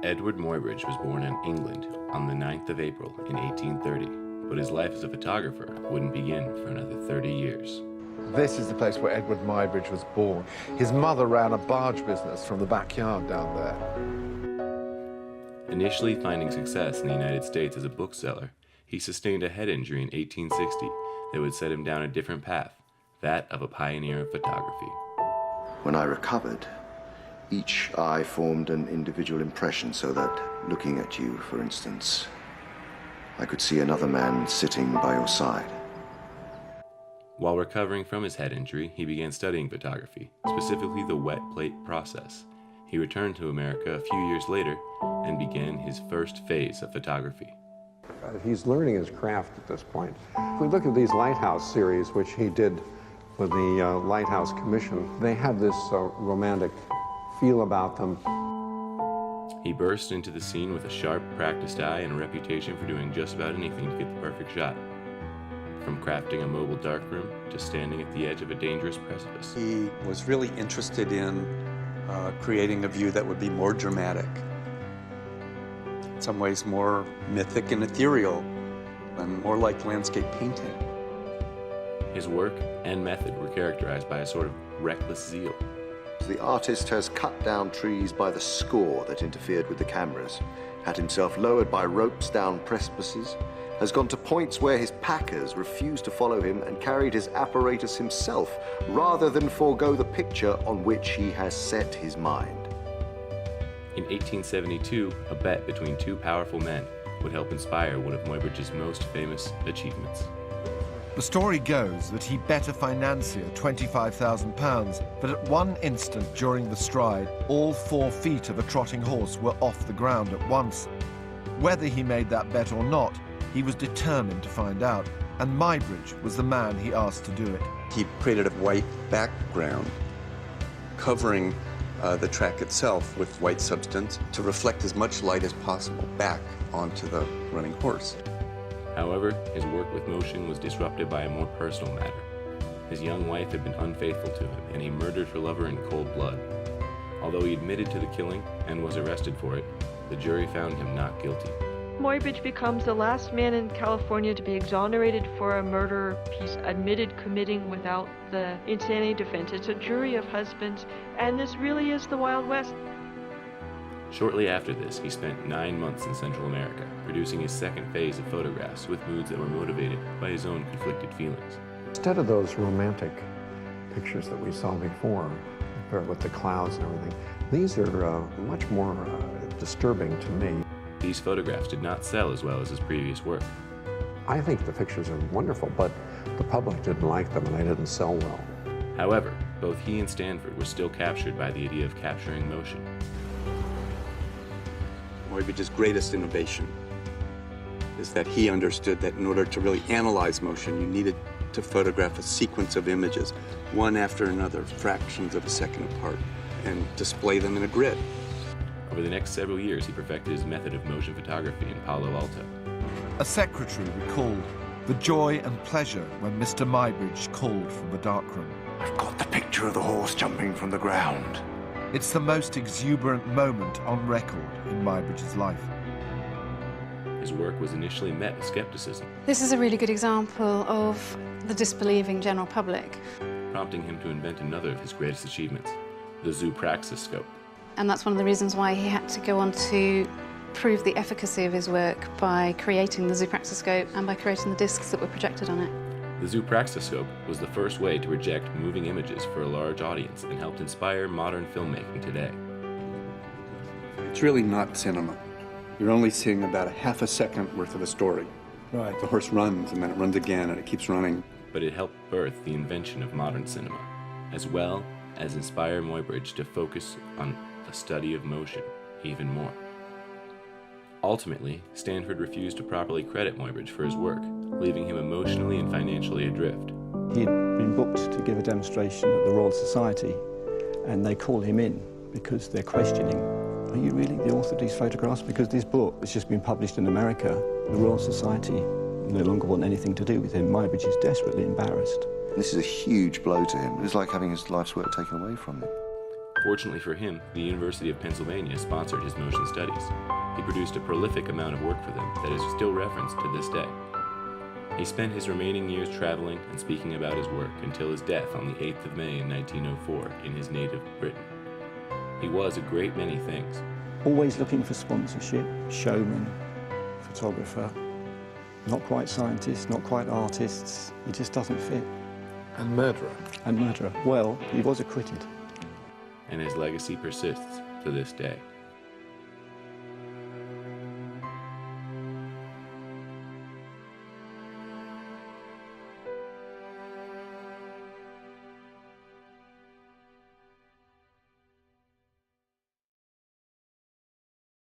Edward Muybridge was born in England on the 9th of April in 1830, but his life as a photographer wouldn't begin for another 30 years. This is the place where Edward Muybridge was born. His mother ran a barge business from the backyard down there. Initially finding success in the United States as a bookseller, he sustained a head injury in 1860 that would set him down a different path, that of a pioneer of photography. When I recovered, each eye formed an individual impression so that, looking at you, for instance, I could see another man sitting by your side. While recovering from his head injury, he began studying photography, specifically the wet plate process. He returned to America a few years later and began his first phase of photography. He's learning his craft at this point. If we look at these Lighthouse series, which he did with the Lighthouse Commission, they have this romantic feel about them. He burst into the scene with a sharp, practiced eye and a reputation for doing just about anything to get the perfect shot. From crafting a mobile darkroom to standing at the edge of a dangerous precipice. He was really interested in creating a view that would be more dramatic, in some ways more mythic and ethereal, and more like landscape painting. His work and method were characterized by a sort of reckless zeal. The artist has cut down trees by the score that interfered with the cameras, had himself lowered by ropes down precipices, has gone to points where his packers refused to follow him and carried his apparatus himself rather than forego the picture on which he has set his mind. In 1872, a bet between two powerful men would help inspire one of Muybridge's most famous achievements. The story goes that he bet a financier £25,000, but at one instant during the stride, all 4 feet of a trotting horse were off the ground at once. Whether he made that bet or not, he was determined to find out, and Muybridge was the man he asked to do it. He created a white background covering the track itself with white substance to reflect as much light as possible back onto the running horse. However, his work with motion was disrupted by a more personal matter. His young wife had been unfaithful to him, and he murdered her lover in cold blood. Although he admitted to the killing and was arrested for it, the jury found him not guilty. Muybridge becomes the last man in California to be exonerated for a murder he's admitted committing without the insanity defense. It's a jury of husbands, and this really is the Wild West. Shortly after this, he spent 9 months in Central America, producing his second phase of photographs with moods that were motivated by his own conflicted feelings. Instead of those romantic pictures that we saw before, with the clouds and everything, these are much more disturbing to me. These photographs did not sell as well as his previous work. I think the pictures are wonderful, but the public didn't like them and they didn't sell well. However, both he and Stanford were still captured by the idea of capturing motion. Muybridge's greatest innovation is that he understood that in order to really analyze motion, you needed to photograph a sequence of images, one after another, fractions of a second apart, and display them in a grid. Over the next several years, he perfected his method of motion photography in Palo Alto. A secretary recalled the joy and pleasure when Mr. Muybridge called from the darkroom. I've got the picture of the horse jumping from the ground. It's the most exuberant moment on record in Muybridge's life. His work was initially met with skepticism, This is a really good example of the disbelieving general public. prompting him to invent another of his greatest achievements, the zoopraxiscope. And that's one of the reasons why he had to go on to prove the efficacy of his work by creating the zoopraxiscope and by creating the discs that were projected on it. The zoopraxiscope was the first way to project moving images for a large audience and helped inspire modern filmmaking today. It's really not cinema. You're only seeing about a half a second worth of a story. Right. The horse runs, and then it runs again, and it keeps running. But it helped birth the invention of modern cinema, as well as inspire Muybridge to focus on the study of motion even more. Ultimately, Stanford refused to properly credit Muybridge for his work, leaving him emotionally and financially adrift. He'd been booked to give a demonstration at the Royal Society, and they call him in because they're questioning, are you really the author of these photographs? Because this book has just been published in America. The Royal Society no longer want anything to do with him. Muybridge is desperately embarrassed. This is a huge blow to him. It's like having his life's work taken away from him. Fortunately for him, the University of Pennsylvania sponsored his motion studies. He produced a prolific amount of work for them that is still referenced to this day. He spent his remaining years traveling and speaking about his work until his death on the 8th of May in 1904 in his native Britain. He was a great many things. Always looking for sponsorship, showman, photographer, not quite scientists, not quite artists. He just doesn't fit. And murderer. And murderer. Well, he was acquitted. And his legacy persists to this day.